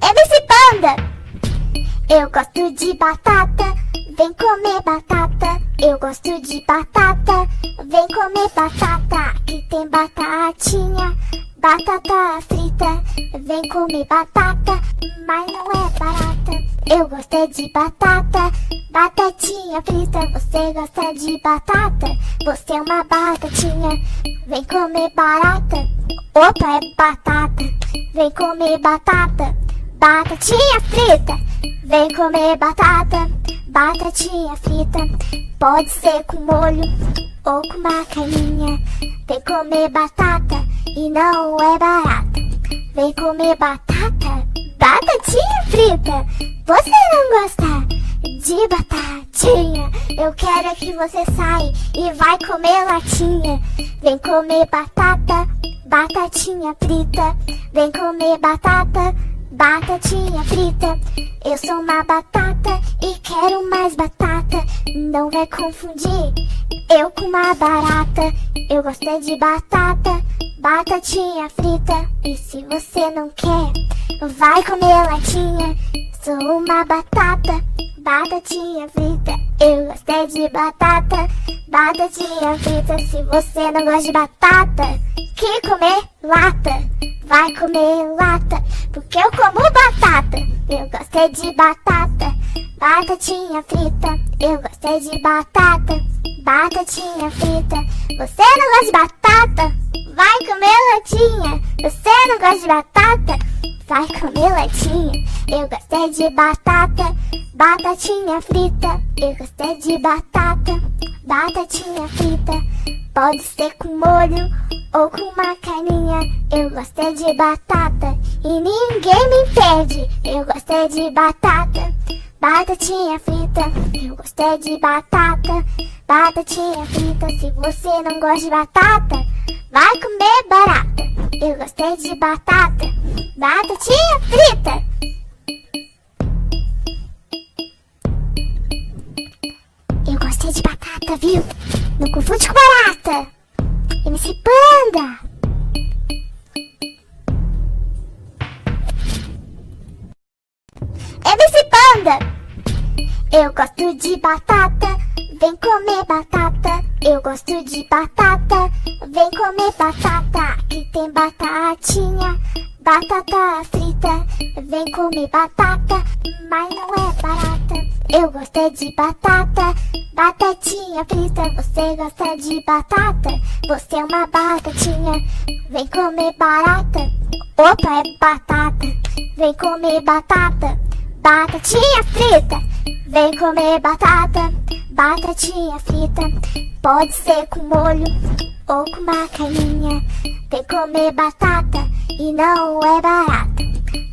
MC Panda! Eu gosto de batata, vem comer batata. Eu gosto de batata, vem comer batata. Aqui tem batatinha, batata frita. Vem comer batata, mas não é barata. Eu gosto é de batata, batatinha frita. Você gosta de batata? Você é uma batatinha. Vem comer barata. Opa, é batata. Vem comer batata, batatinha frita. Vem comer batata, batatinha frita. Pode ser com molho ou com uma carninha. Vem comer batata e não é barata. Vem comer batata, batatinha frita. Você não gosta de batatinha? Eu quero que você saia e vai comer latinha. Vem comer batata, batatinha frita. Vem comer batata, batatinha frita. Eu sou uma batata e quero mais batata. Não vai confundir eu com uma barata. Eu gosto é de batata, batatinha frita. E se você não quer, vai comer latinha. Sou uma batata, batatinha frita. Eu gosto é de batata, batatinha frita. Se você não gosta de batata, que comer lata. Vai comer lata, porque eu como batata. Eu gosto é de batata, batatinha frita. Eu gosto é de batata, batatinha frita. Você não gosta de batata? Vai comer latinha. Você não gosta de batata? Vai comer latinha. Eu gosto é de batata, batatinha frita. Eu gosto é de batata, batatinha frita. Pode ser com molho ou com uma carninha. Eu gosto é de batata e ninguém me impede. Eu gosto é de batata, batatinha frita. Eu gosto é de batata, batatinha frita. Se você não gosta de batata, vai comer barata. Eu gosto é de batata, batatinha frita. Eu gosto é de batata, viu? Não confunde com barata. MC Panda! MC Panda! Eu gosto de batata, vem comer batata. Eu gosto de batata, vem comer batata. Aqui tem batatinha, batata frita. Vem comer batata, mas não é barata. Eu gosto é de batata, batatinha frita. Você gosta de batata? Você é uma batatinha. Vem comer barata. Opa, é batata. Vem comer batata, batatinha frita. Vem comer batata, batatinha frita. Pode ser com molho ou com uma carninha. Vem comer batata e não é barata.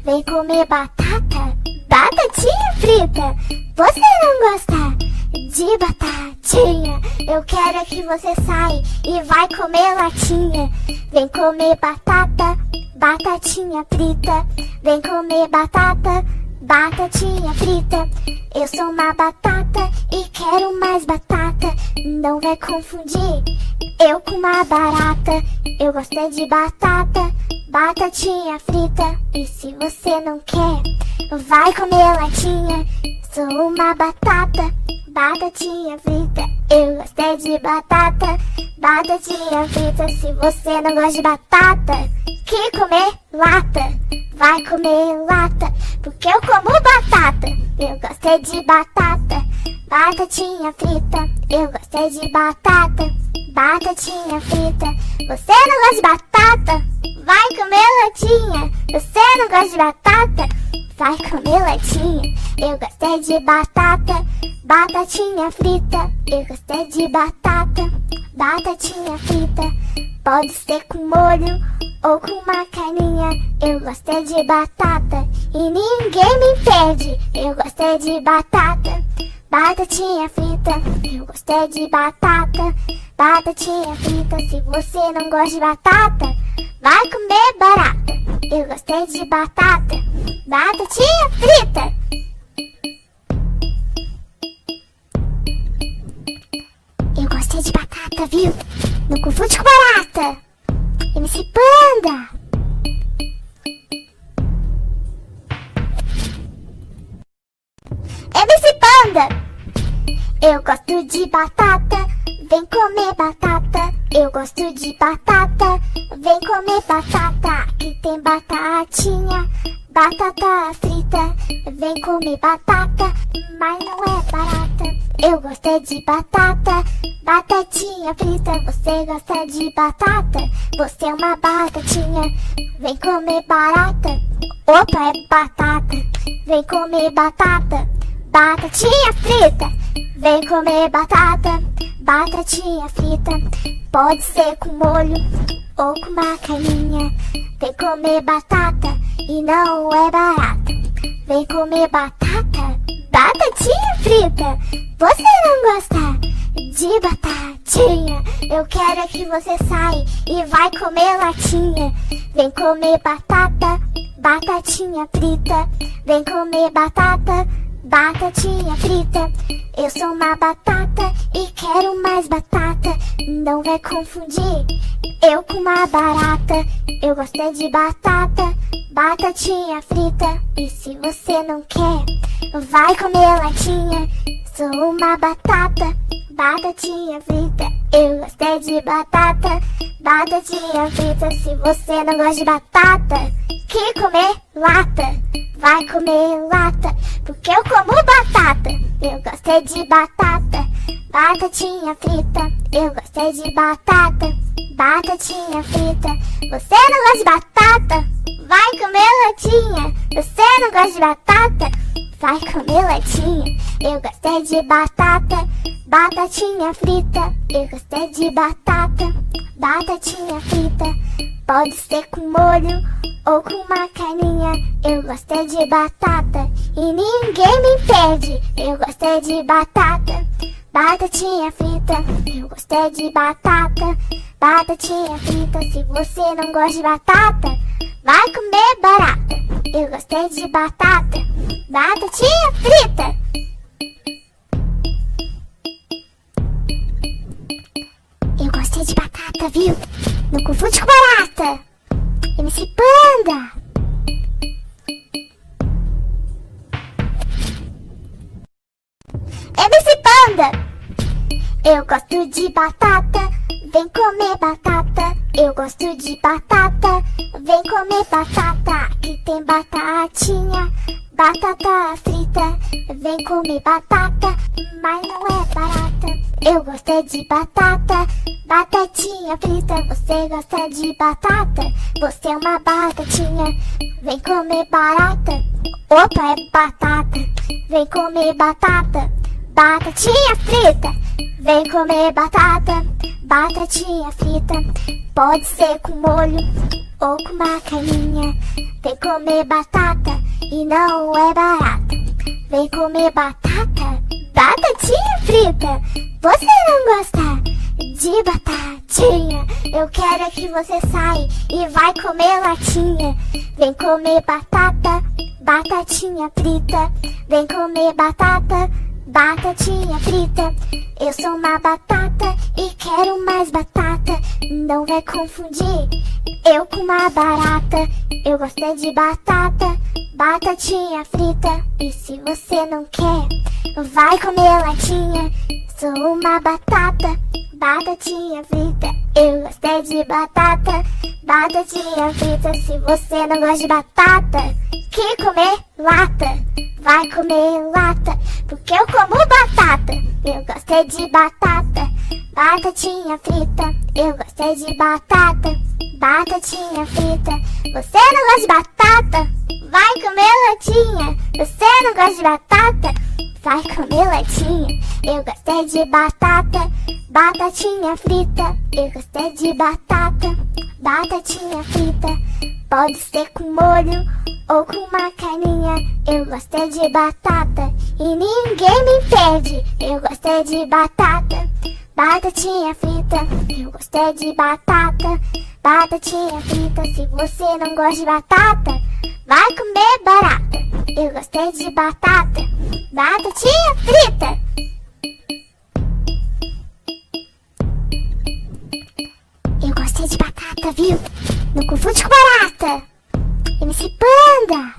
Vem comer batata, batatinha frita. Você não gosta de batatinha? Eu quero que você saia e vai comer latinha. Vem comer batata, batatinha frita. Vem comer batata, batatinha frita. Eu sou uma batata e quero mais batata. Não vai confundir eu com uma barata. Eu gosto é de batata, batatinha frita. E se você não quer, vai comer latinha. Sou uma batata, batatinha frita. Eu gosto é de batata, batatinha frita. Se você não gosta de batata, que comer lata. Vai comer lata, porque eu como batata. Eu gosto é de batata, batatinha frita. Eu gosto é de batata, batatinha frita. Você não gosta de batata? Vai comer latinha. Você não gosta de batata? Vai comer latinha. Eu gosto é de batata, batatinha frita. Eu gosto é de batata, batatinha frita. Pode ser com molho ou com uma carninha. Eu gosto é de batata e ninguém me impede. Eu gosto é de batata, batatinha frita. Eu gosto é de batata, batatinha frita. Se você não gosta de batata, vai comer barata. Eu gosto é de batata, batatinha frita. Eu gosto é de batata, viu? Não confunde com barata. MC Panda! Panda! Eu gosto de batata, vem comer batata. Eu gosto de batata, vem comer batata. Aqui tem batatinha, batata frita. Vem comer batata, mas não é barata. Eu gosto é de batata, batatinha frita. Você gosta de batata? Você é uma batatinha. Vem comer barata. Opa, é batata. Vem comer batata, batatinha frita. Vem comer batata, batatinha frita. Pode ser com molho ou com uma carninha. Vem comer batata e não é barata. Vem comer batata, batatinha frita. Você não gosta de batatinha? Eu quero é que você saia e vai comer latinha. Vem comer batata, batatinha frita. Vem comer batata, batatinha frita. Eu sou uma batata e quero mais batata. Não vai confundir eu com uma barata. Eu gosto é de batata, batatinha frita. E se você não quer, vai comer latinha. Sou uma batata, batatinha frita. Eu gosto é de batata, batatinha frita. Se você não gosta de batata, que comer lata. Vai comer lata, porque eu como batata. Eu gosto é de batata, batatinha frita. Eu gosto é de batata, batatinha frita. Você não gosta de batata? Vai comer latinha. Você não gosta de batata? Vai comer latinha. Eu gosto é de batata, batatinha frita. Eu gosto é de batata, batatinha frita. Pode ser com molho ou com uma carninha. Eu gosto é de batata e ninguém me impede. Eu gosto é de batata, batatinha frita. Eu gosto é de batata, batatinha frita. Se você não gosta de batata, vai comer barata. Eu gosto é de batata, batatinha frita. Eu gosto é de batata, viu? Não confunde com barata. MC Panda. MC Panda. Eu gosto de batata, vem comer batata. Eu gosto de batata, vem comer batata. Aqui tem batatinha, batata frita. Vem comer batata, mas não é barata. Eu gosto é de batata, batatinha frita. Você gosta de batata? Você é uma batatinha. Vem comer barata. Opa, é batata. Vem comer batata, batatinha frita. Vem comer batata, batatinha frita. Pode ser com molho ou com uma carninha. Vem comer batata e não é barata. Vem comer batata, batatinha frita. Você não gosta de batatinha? Eu quero é que você saia e vai comer latinha. Vem comer batata, batatinha frita. Vem comer batata, batatinha frita. Eu sou uma batata e quero mais batata. Não vai confundir eu com uma barata. Eu gosto é de batata, batatinha frita. E se você não quer, vai comer latinha. Sou uma batata, batatinha frita. Eu gosto é de batata, batatinha frita. Se você não gosta de batata, que comer lata. Vai comer lata, porque eu como batata. Eu gosto é de batata, batatinha frita. Eu gosto é de batata, batatinha frita. Você não gosta de batata? Vai comer latinha. Você não gosta de batata? Vai comer latinha. Eu gosto é de batata, batatinha frita. Eu gosto é de batata, batatinha frita. Pode ser com molho ou com uma carninha. Eu gosto é de batata e ninguém me impede. Eu gosto é de batata, batatinha frita. Eu gosto é de batata, batatinha frita. Se você não gosta de batata, vai comer barata. Eu gosto é de batata, batatinha frita. Eu gosto é de batata, viu? Não confunde com barata. MC Panda.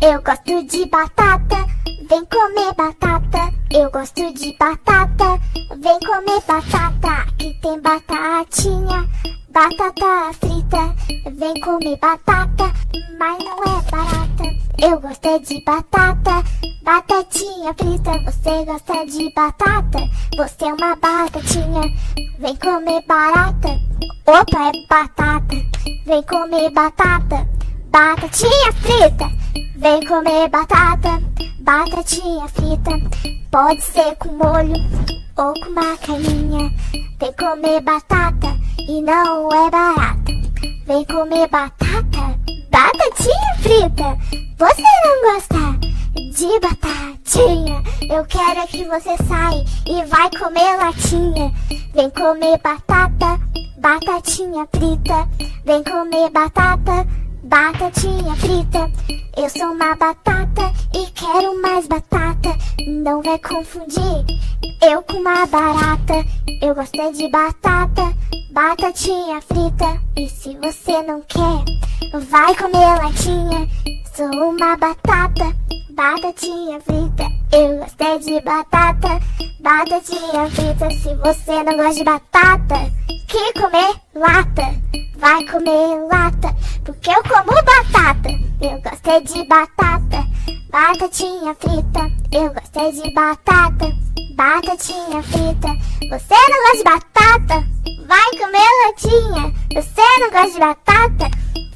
Eu gosto de batata, vem comer batata. Eu gosto de batata, vem comer batata. Aqui tem batatinha, batata frita. Vem comer batata, mas não é barata. Eu gosto é de batata, batatinha frita. Você gosta de batata? Você é uma batatinha. Vem comer barata. Opa, é batata. Vem comer batata, batatinha frita. Vem comer batata, batatinha frita. Pode ser com molho ou com uma carninha. Vem comer batata e não é barata. Vem comer batata, batatinha frita. Você não gosta de batatinha? Eu quero é que você saia e vai comer latinha. Vem comer batata, batatinha frita. Vem comer batata, batatinha frita. Eu sou uma batata e quero mais batata. Não vai confundir eu com uma barata. Eu gosto é de batata, batatinha frita. E se você não quer, vai comer latinha. Sou uma batata, batatinha frita. Eu gosto é de batata, batatinha frita. Se você não gosta de batata, que comer lata, vai comer lata, porque eu como batata. Eu gosto é de batata, batatinha frita. Eu gosto é de batata, batatinha frita. Você não gosta de batata? Vai comer latinha. Você não gosta de batata?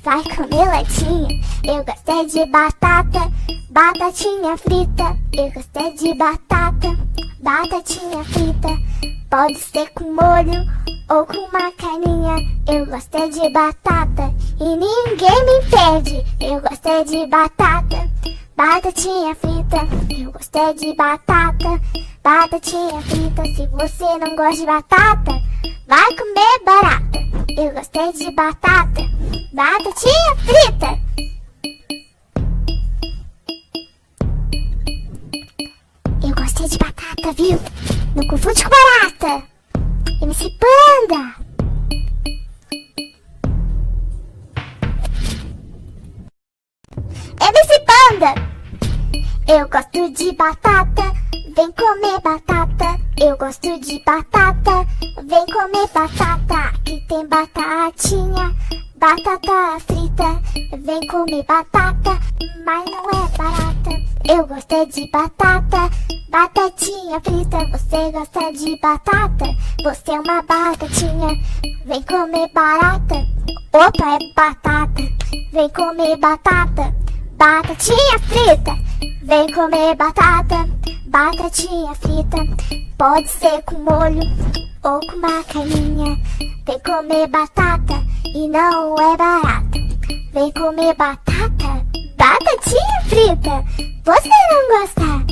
Vai comer latinha. Eu gosto é de batata, batatinha frita. Eu gosto é de batata, batatinha frita. Pode ser com molho ou com uma carninha. Eu gosto é de batata e ninguém me impede. Eu gosto é de batata, batatinha frita. Eu gosto é de batata, batatinha frita. Se você não gosta de batata, vai comer barata. Eu gosto é de batata, batatinha frita. Eu gosto é de batata, viu? Não confunde com barata. MC Panda. MC Panda. Eu gosto de batata, vem comer batata. Eu gosto de batata, vem comer batata. Aqui tem batatinha, batata frita. Vem comer batata, mas não é barata. Eu gosto é de batata, batatinha frita. Você gosta de batata? Você é uma batatinha. Vem comer barata. Opa, é batata. Vem comer batata, batatinha frita. Vem comer batata, batatinha frita. Pode ser com molho ou com uma carninha. Vem comer batata e não é barata. Vem comer batata, batatinha frita. Você não gosta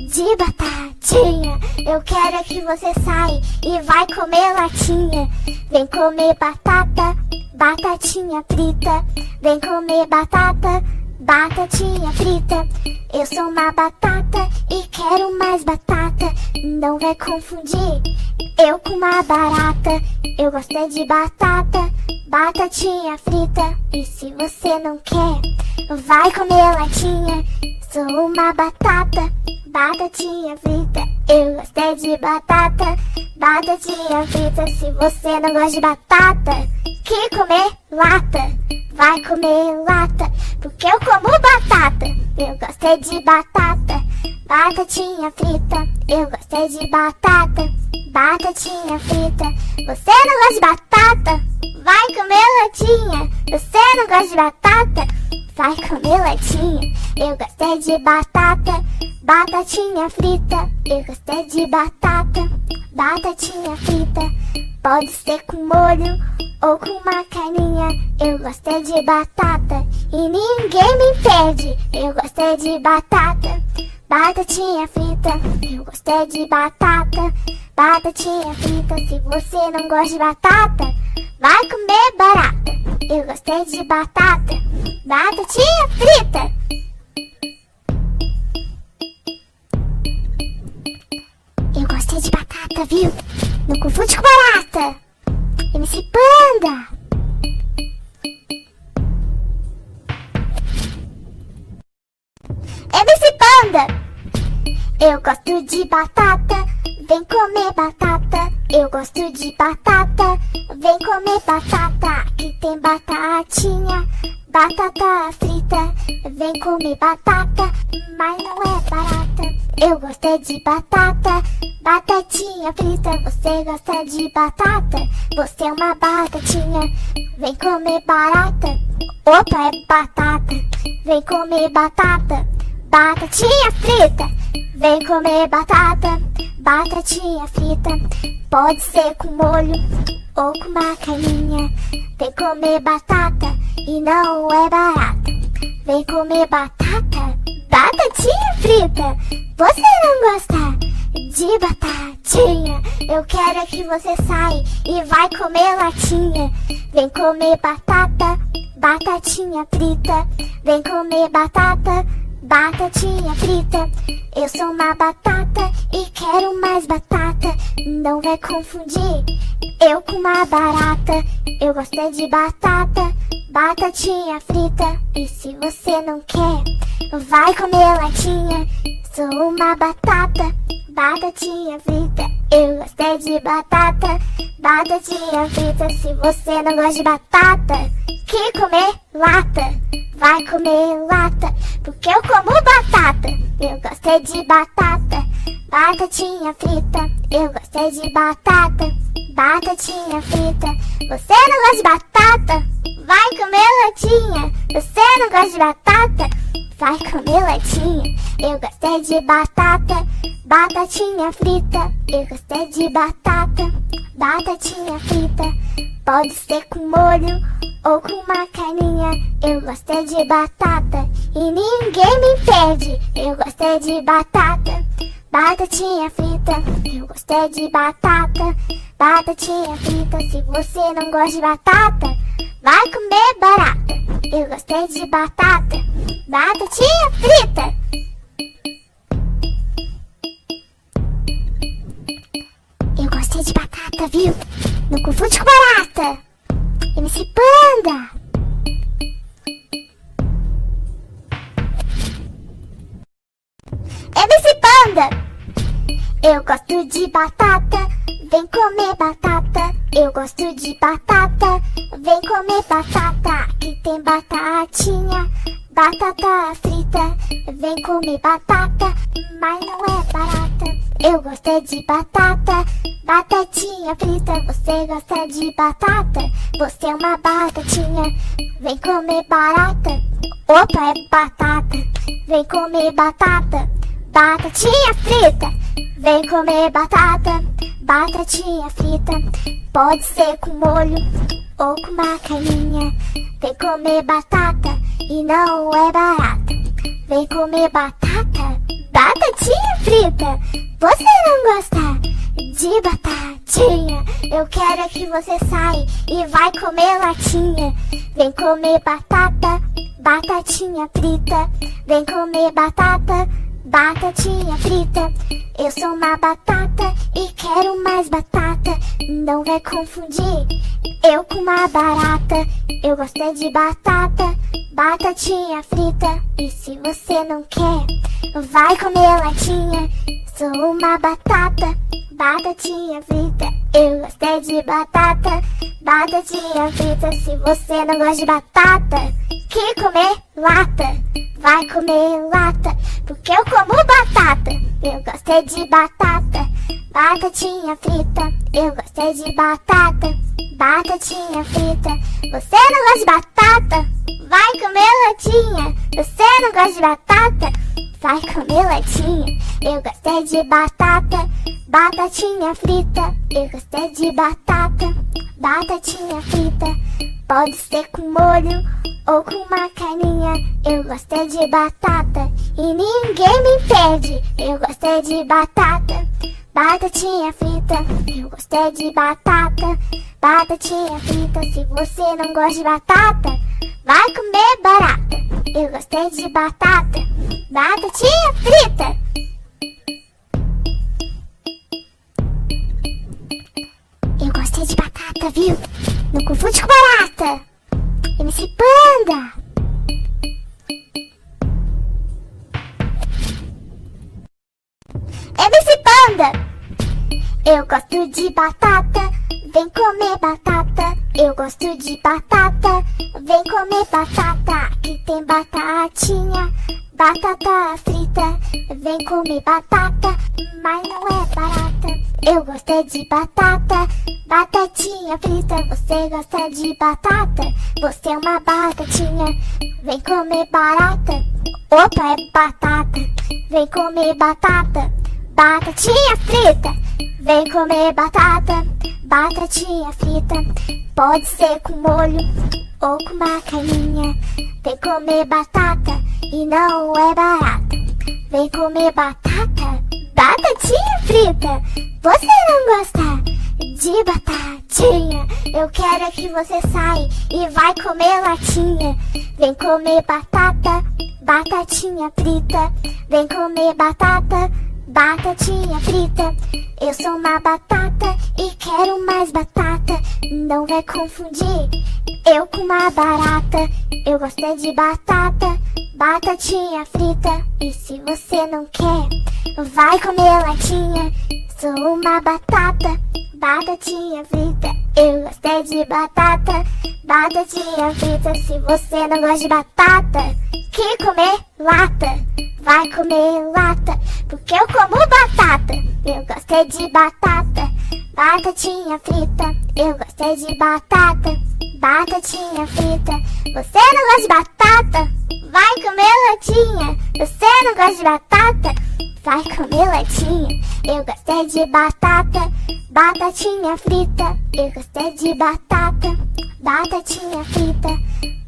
de batatinha? Eu quero é que você saia e vai comer latinha. Vem comer batata, batatinha frita. Vem comer batata, batatinha frita. Eu sou uma batata e quero mais batata. Não vai confundir eu com uma barata. Eu gosto é de batata, batatinha frita. E se você não quer, vai comer latinha. Sou uma batata, batatinha frita. Eu gosto é de batata, batatinha frita. Se você não gosta de batata, que comer lata, vai comer lata, porque eu como batata. Eu gosto é de batata, batatinha frita. Eu gosto é de batata, batatinha frita. Você não gosta de batata? Vai comer latinha. Você não gosta de batata? Vai comer latinha. Eu gosto é de batata, batatinha frita. Eu gosto é de batata, batatinha frita. Pode ser com molho ou com uma carninha. Eu gosto é de batata e ninguém me impede. Eu gosto é de batata, batatinha frita. Eu gosto é de batata, batatinha frita. Se você não gosta de batata, vai comer barata. Eu gosto é de batata, batatinha frita. Eu gosto é de batata, viu? Não confunde com barata. MC Panda. gosto de batata, vem comer batata, que tem batatinha, batata frita. Vem comer batata, mas não é barata. Eu gosto é de batata, batatinha frita. Você gosta de batata? Você é uma batatinha. Vem comer barata, opa, é batata. Vem comer batata, batatinha frita. Vem comer batata, batatinha frita. Pode ser com molho ou com uma carninha. Vem comer batata e não é barata. Vem comer batata, batatinha frita. Você não gosta de batatinha? Eu quero é que você saia e vai comer latinha. Vem comer batata, batatinha frita. Vem comer batata, batatinha frita. Eu sou uma batata e quero mais batata. Não vai confundir eu com uma barata. Eu gosto é de batata, batatinha frita. E se você não quer, vai comer latinha. Sou uma batata, batatinha frita. Eu gosto é de batata, batatinha frita. Se você não gosta de batata, que comer lata, vai comer lata, porque eu como batata. Eu gosto é de batata, batatinha frita. Eu gosto é de batata, batatinha frita. Você não gosta de batata? Vai comer latinha. Você não gosta de batata? Vai comer latinha. Eu gosto é de batata, batatinha frita. Eu gosto é de batata, batatinha frita. Pode ser com molho ou com uma carninha. Eu gosto é de batata e ninguém me impede. Eu gosto é de batata, batatinha frita. Eu gosto é de batata, batatinha frita. Se você não gosta de batata, vai comer barata. Eu gosto é de batata, batatinha frita. Eu gosto é de batata, viu? Não confunde com barata. MC Panda. MC Panda. Eu gosto de batata, vem comer batata. Eu gosto de batata, vem comer batata, que tem batatinha, batata frita. Vem comer batata, mas não é barata. Eu gosto é de batata, batatinha frita. Você gosta de batata? Você é uma batatinha. Vem comer barata, opa, é batata. Vem comer batata, batatinha frita. Vem comer batata, batatinha frita. Pode ser com molho ou com uma carninha. Vem comer batata e não é barata. Vem comer batata, batatinha frita. Você não gosta de batatinha? Eu quero é que você saia e vai comer latinha. Vem comer batata, batatinha frita. Vem comer batata, batatinha frita. Eu sou uma batata e quero mais batata. Não vai confundir eu com uma barata. Eu gosto é de batata, batatinha frita. E se você não quer, vai comer latinha. Sou uma batata, batatinha frita. Eu gosto é de batata, batatinha frita. Se você não gosta de batata, que comer lata, vai comer lata, porque eu como batata. Eu gosto é de batata, batatinha frita. Eu gosto é de batata, batatinha frita. Você não gosta de batata? Vai comer latinha. Você não gosta de batata? Vai comer latinha. Eu gosto é de batata, batatinha frita. Eu gosto é de batata, batatinha frita. Pode ser com molho ou com uma carninha. Eu gosto é de batata e ninguém me impede. Eu gosto é de batata, batatinha frita. Eu gosto é de batata, batatinha frita. Se você não gosta de batata, vai comer barata. Eu gosto é de batata, batatinha frita. Eu gosto é de batata, viu? Não confunde com barata. MC Panda. MC Panda. Eu gosto de batata, vem comer batata. Eu gosto de batata, vem comer batata. Aqui tem batatinha, batata frita. Vem comer batata, mas não é barata. Eu gosto é de batata, batatinha frita. Você gosta de batata? Você é uma batatinha. Vem comer barata. Opa, é batata. Vem comer batata, batatinha frita. Vem comer batata, batatinha frita. Pode ser com molho ou com uma carninha. Vem comer batata e não é barata. Vem comer batata, batatinha frita. Você não gosta de batatinha? Eu quero é que você saia e vai comer latinha. Vem comer batata, batatinha frita. Vem comer batata, batatinha frita. Eu sou uma batata e quero mais batata. Não vai confundir eu com uma barata. Eu gosto é de batata, batatinha frita. E se você não quer, vai comer latinha. Sou uma batata, batatinha frita. Eu gosto é de batata, batatinha frita. Se você não gosta de batata, que comer lata, vai comer lata, porque eu como batata. Eu gosto é de batata, batatinha frita. Eu gosto é de batata, batatinha frita. Você não gosta de batata? Vai comer latinha. Você não gosta de batata? Vai comer latinha. Eu gosto é de batata, batatinha frita. Eu gosto é de batata, batatinha frita.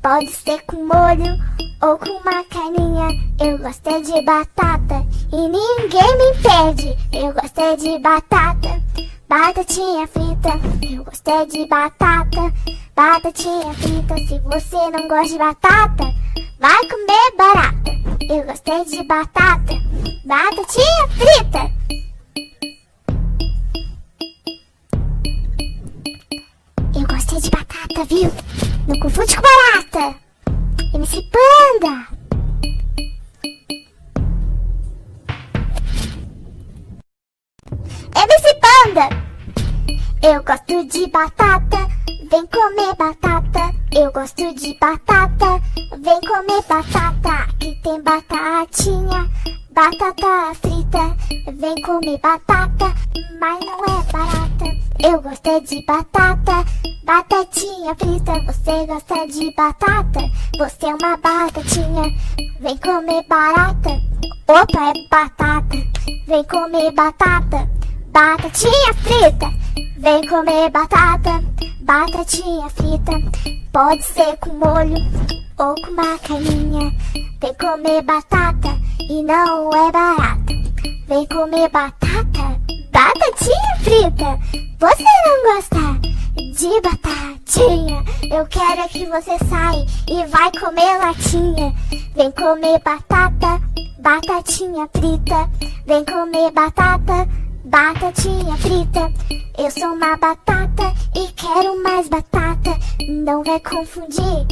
Pode ser com molho ou com uma carninha. Eu gosto é de batata e ninguém me impede. Eu gosto é de batata, batatinha frita. Eu gosto é de batata, batatinha frita. Se você não gosta de batata, vai comer barata. Eu gosto é de batata, batatinha frita. Eu gosto é de batata, viu? Não confunde com barata. MC Panda. MC Panda. Eu gosto de batata, vem comer batata. Eu gosto de batata, vem comer batata. Aqui tem batatinha, batata frita. Vem comer batata, mas não é barata. Eu gosto é de batata, batatinha frita. Você gosta de batata? Você é uma batatinha. Vem comer barata. Opa, é batata. Vem comer batata, batatinha frita. Vem comer batata, batatinha frita. Pode ser com molho ou com uma carninha. Vem comer batata e não é barata. Vem comer batata, batatinha frita. Você não gosta de batatinha? Eu quero é que você saia e vai comer latinha. Vem comer batata, batatinha frita. Vem comer batata, batatinha frita. Eu sou uma batata e quero mais batata. Não vai confundir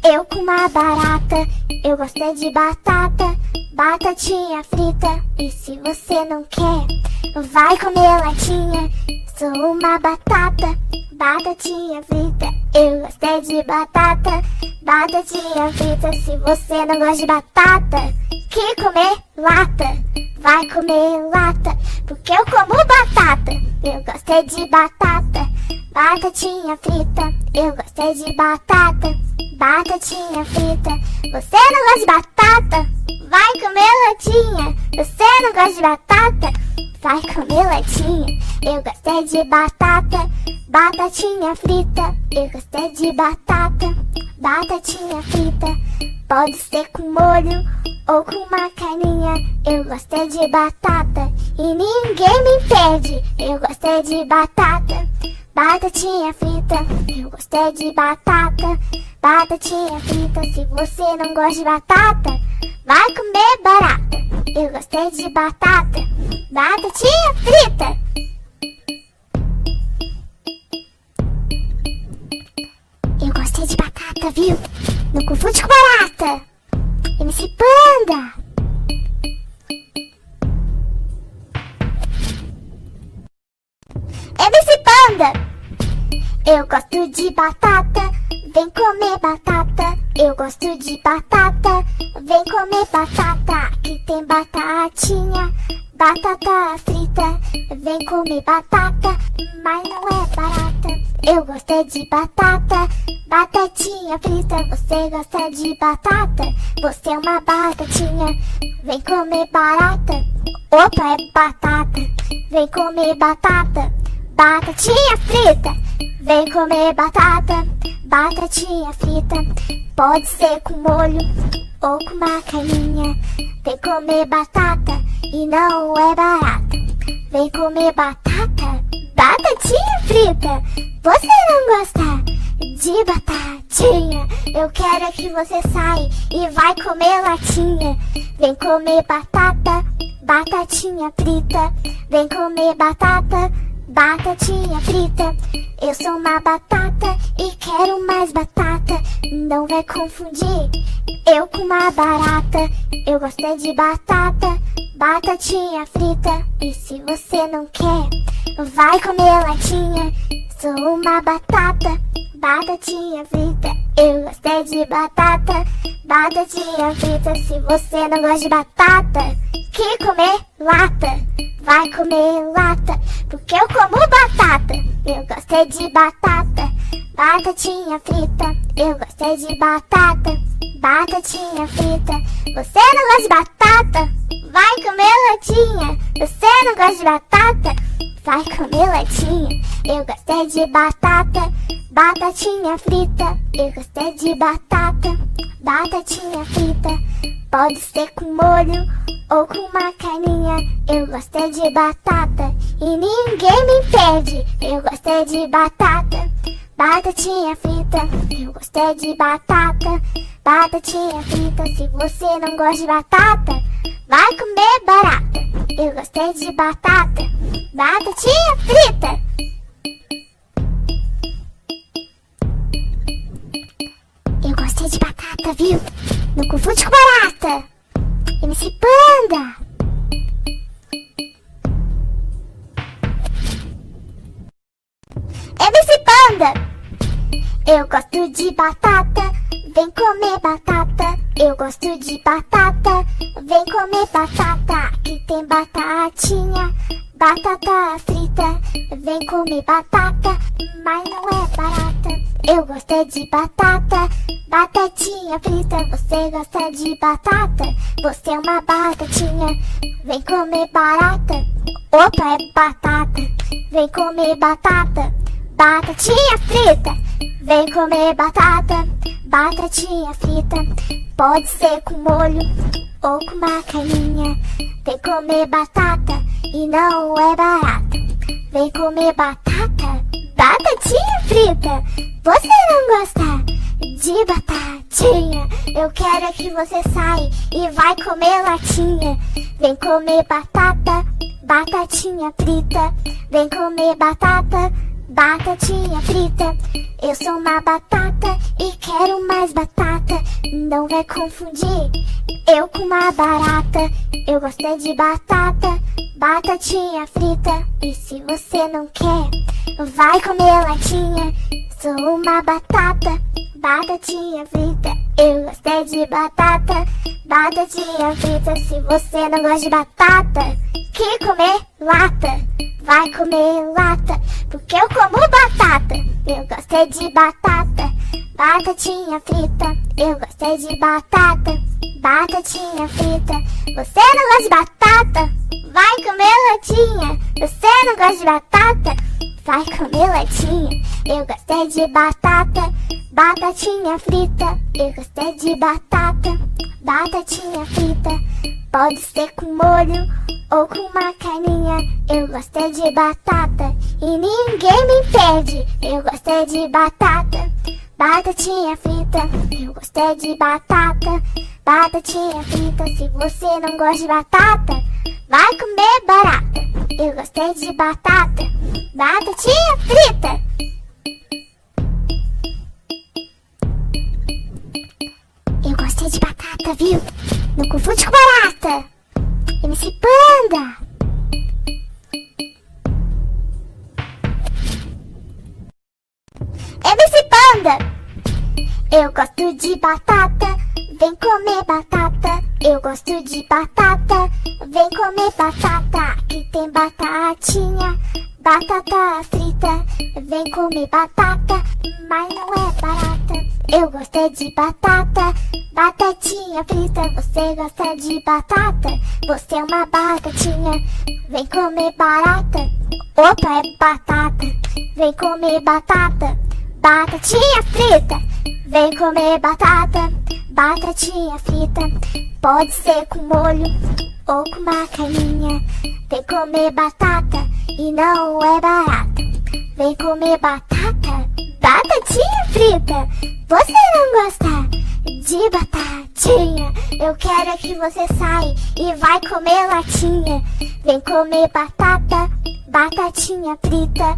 eu com uma barata. Eu gosto é de batata, batatinha frita. E se você não quer, vai comer latinha. Sou uma batata, batatinha frita. Eu gosto é de batata, batatinha frita. Se você não gosta de batata, que comer lata, vai comer lata, porque eu como batata. Eu gosto é de batata, batatinha frita. Eu gosto é de batata, batatinha frita. Você não gosta de batata? Vai comer latinha. Você não gosta de batata? Vai comer latinha. Eu gosto é de batata, batatinha frita. Eu gosto é de batata, batatinha frita. Pode ser com molho ou com uma carninha. Eu gosto é de batata e ninguém me impede. Eu gosto é de batata, batatinha frita. Eu gosto é de batata, batatinha frita. Se você não gosta de batata, vai comer barata. Eu gosto é de batata, batatinha frita. Eu gosto é de batata, viu? Não confunde com barata. MC Panda. Eu gosto de batata, vem comer batata. Eu gosto de batata, vem comer batata. Aqui tem batatinha, batata frita. Vem comer batata, mas não é barata. Eu gosto é de batata, batatinha frita. Você gosta de batata? Você é uma batatinha. Vem comer barata. Opa, é batata. Vem comer batata, batatinha frita. Vem comer batata, batatinha frita. Pode ser com molho ou com uma carninha. Vem comer batata e não é barata. Vem comer batata, batatinha frita. Você não gosta de batatinha? Eu quero é que você saia e vai comer latinha. Vem comer batata, batatinha frita. Vem comer batata, batatinha frita. Eu sou uma batata e quero mais batata. Não vai confundir eu com uma barata. Eu gosto é de batata, batatinha frita. E se você não quer, vai comer latinha. Sou uma batata, batatinha frita. Eu gosto é de batata, batatinha frita. Se você não gosta de batata, que comer lata. Vai comer lata, porque eu como batata. Eu gosto é de batata, batatinha frita. Eu gosto é de batata, batatinha frita. Você não gosta de batata? Vai comer latinha. Você não gosta de batata? Vai comer latinha. Eu gosto é de batata, batatinha frita. Eu gosto é de batata, batatinha frita. Pode ser com molho ou com uma carninha. Eu gosto é de batata e ninguém me impede. Eu gosto é de batata, batatinha frita. Eu gosto é de batata, batatinha frita. Se você não gosta de batata, vai comer barata. Eu gosto é de batata, batatinha frita. Eu gosto é de batata, viu? Não confunde com barata. MC Panda. MC Panda. Eu gosto de batata, vem comer batata. Eu gosto de batata, vem comer batata. Aqui tem batatinha, batata frita. Vem comer batata, mas não é barata. Eu gosto é de batata, batatinha frita. Você gosta de batata? Você é uma batatinha. Vem comer barata. Opa, é batata. Vem comer batata, batatinha frita. Vem comer batata, batatinha frita. Pode ser com molho ou com uma carninha. Vem comer batata e não é barata. Vem comer batata, batatinha frita. Você não gosta de batatinha? Eu quero é que você saia e vai comer latinha. Vem comer batata, batatinha frita. Vem comer batata, batatinha frita. Eu sou uma batata e quero mais batata. Não vai confundir eu com uma barata. Eu gosto é de batata, batatinha frita. E se você não quer, vai comer latinha. Sou uma batata, batatinha frita. Eu gosto é de batata, batatinha frita. Se você não gosta de batata, que comer lata. Vai comer lata, porque eu como batata. Eu gosto é de batata, batatinha frita. Eu gosto é de batata, batatinha frita. Você não gosta de batata? Vai comer latinha. Você não gosta de batata? Vai comer latinha. Eu gosto é de batata, batatinha frita. Eu gosto é de batata, batatinha frita. Pode ser com molho ou com uma carninha. Eu gosto é de batata e ninguém me impede. Eu gosto é de batata, batatinha frita. Eu gosto é de batata, batatinha frita. Se você não gosta de batata, vai comer barata. Eu gosto é de batata, batatinha frita. Eu gosto é de batata, viu? Não confunde com barata. MC Panda. anda. Eu gosto de batata, vem comer batata. Eu gosto de batata, vem comer batata. Aqui tem batatinha, batata frita. Vem comer batata, mas não é barata. Eu gosto é de batata, batatinha frita. Você gosta de batata? Você é uma batatinha. Vem comer barata. Opa, é batata. Vem comer batata, batatinha frita. Vem comer batata, batatinha frita. Pode ser com molho ou com uma carninha. Vem comer batata e não é barata. Vem comer batata, batatinha frita. Você não gosta de batatinha? Eu quero é que você saia e vai comer latinha. Vem comer batata, batatinha frita.